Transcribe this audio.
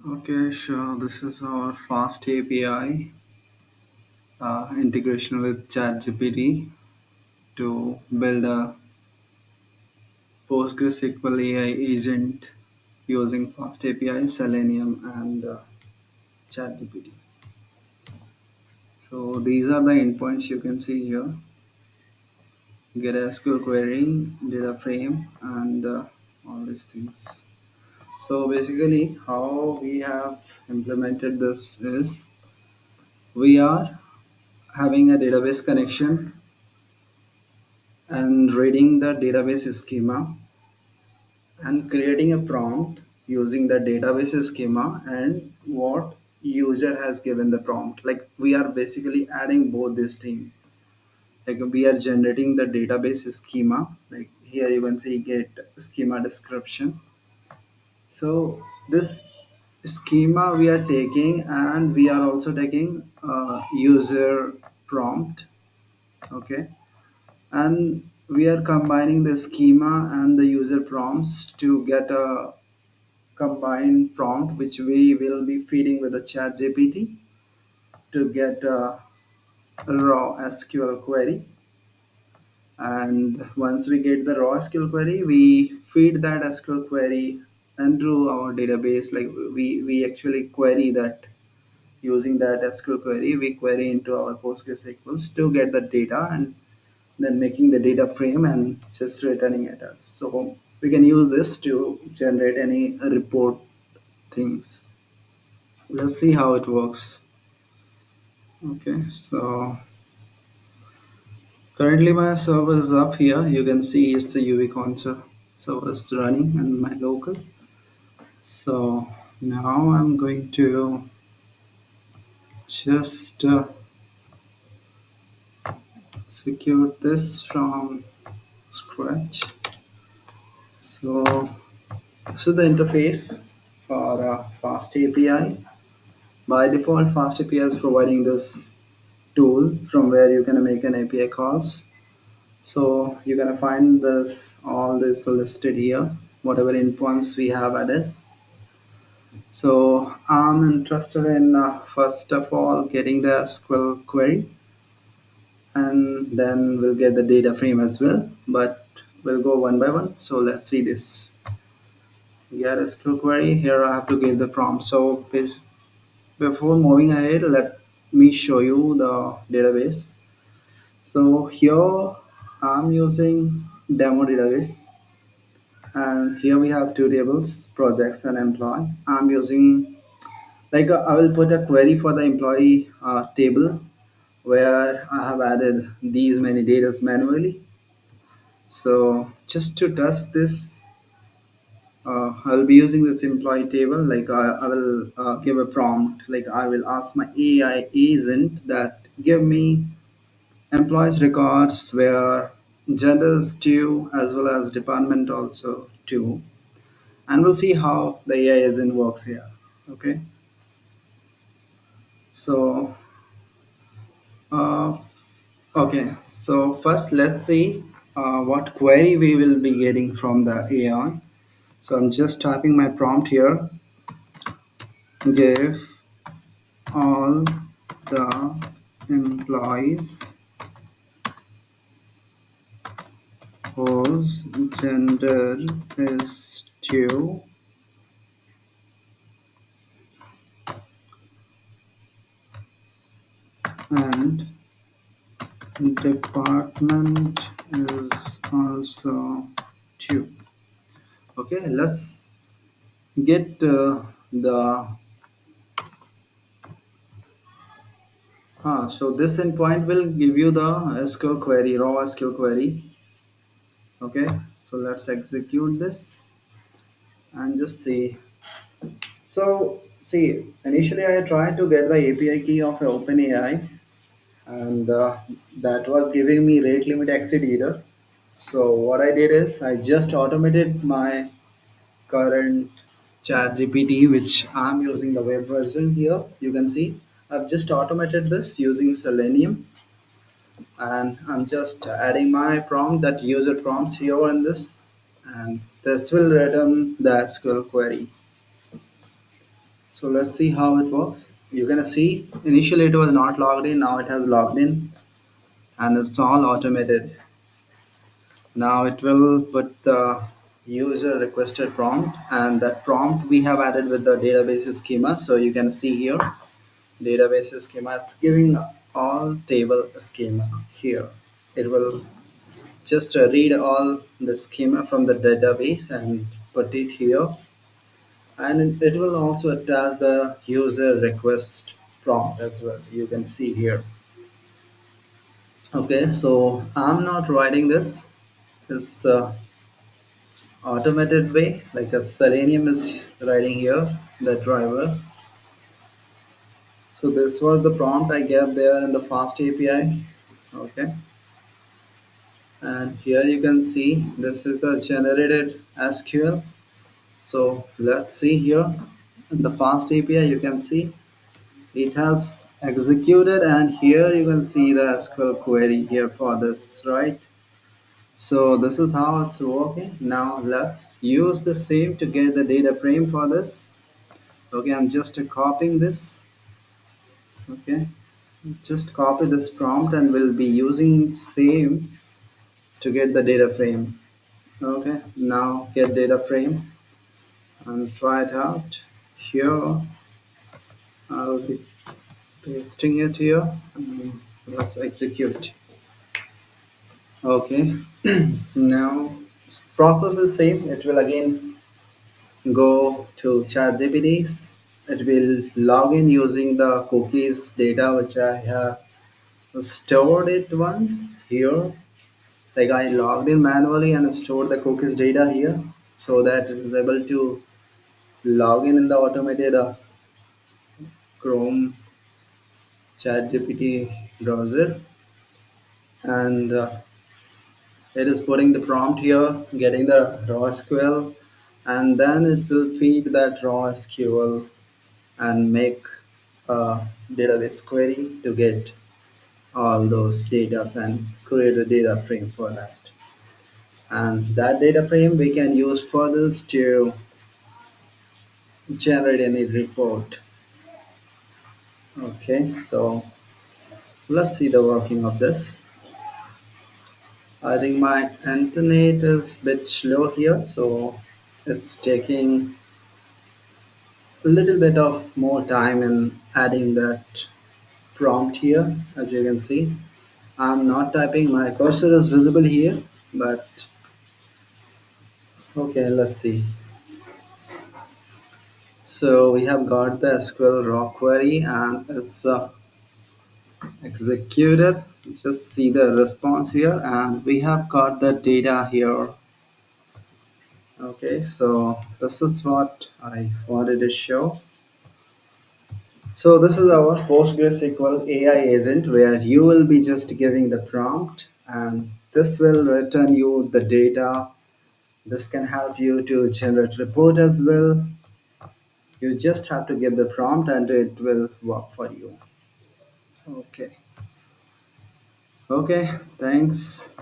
Okay, sure. This is our FastAPI integration with ChatGPT to build a PostgreSQL AI agent using FastAPI, Selenium, and ChatGPT. So these are the endpoints you can see here. Get a SQL query, data frame, and all these things. So basically, how we have implemented this is we are having a database connection and reading the database schema and creating a prompt using the database schema and what user has given the prompt. Like we are basically adding both this thing. Like we are generating the database schema. Like here you can see get schema description. So this schema we are taking, and we are also taking user prompt. Okay, and we are combining the schema and the user prompts to get a combined prompt which we will be feeding with the chat gpt to get a raw sql query. And once we get the raw sql query, we feed that sql query into our database. Like we actually query that. Using that sql query, we query into our postgresql to get the data, and then making the data frame and just returning it as. So we can use this to generate any report things. Let's see how it works. Okay, so currently my server is up here. You can see it's a UV console server is running in my local. So now I'm going to just secure this from scratch. So this is the interface for Fast API. By default, FastAPI is providing this tool from where you can make an API calls. So you're gonna find this all this listed here, whatever endpoints we have added. So I'm interested in first of all getting the SQL query, and then we'll get the data frame as well. But we'll go one by one. So let's see this. Get SQL query. Here I have to give the prompt. So before moving ahead, let me show you the database. So here I'm using demo database, and here we have two tables, projects and employee. I'm using like I will put a query for the employee table where I have added these many data manually. So just to test this, I'll be using this employee table. Like I will give a prompt. Like I will ask my AI agent that give me employees records where genders too, as well as department also too, and we'll see how the AI agent works here. Okay, so uh, okay, so first let's see what query we will be getting from the AI. So I'm just typing my prompt here. Give all the employees whose gender is two and department is also two. Okay, let's get the so this endpoint will give you the SQL query, raw SQL query. Okay, so let's execute this and just see. So see, initially I tried to get the API key of OpenAI, and that was giving me rate limit exceed error. So what I did is I just automated my current chat GPT, which I'm using the web version here. You can see I've just automated this using Selenium, and I'm just adding my prompt, that user prompts here in this, and this will return the SQL query. So let's see how it works. You're gonna see initially it was not logged in, now it has logged in and it's all automated. Now it will put the user requested prompt, and that prompt we have added with the database schema. So you can see here database schema, it's giving all table schema here. It will just read all the schema from the database and put it here, and it will also attach the user request prompt as well. You can see here. Okay, so I'm not writing this. It's automated way, like a Selenium is writing here, the driver. So this was the prompt I gave there in the fast API. Okay, and here you can see this is the generated SQL. So let's see here in the fast API. You can see it has executed, and here you can see the SQL query here for this, right? So this is how it's working. Now let's use the same to get the data frame for this. Okay, I'm just copying this. Okay, just copy this prompt and we'll be using same to get the data frame. Okay, now get data frame and try it out. Here I'll be pasting it here. Let's execute. Okay, now process is same. It will again go to ChatGPT. It will log in using the cookies data which I have stored it once here. Like I logged in manually and stored the cookies data here so that it is able to log in the automated Chrome ChatGPT browser, and it is putting the prompt here, getting the raw SQL, and then it will feed that raw SQL and make a database query to get all those data and create a data frame for that. And that data frame we can use further to generate any report. Okay, so let's see the working of this. I think my internet is a bit slow here, so it's taking a little bit of more time in adding that prompt here. As you can see, I'm not typing, my cursor is visible here, but okay, let's see. So we have got the SQL raw query and it's executed. Just see the response here, and we have got the data here. Okay, so this is what I wanted to show. So this is our PostgreSQL AI agent where you will be just giving the prompt and this will return you the data. This can help you to generate report as well. You just have to give the prompt and it will work for you. Okay. Okay, thanks.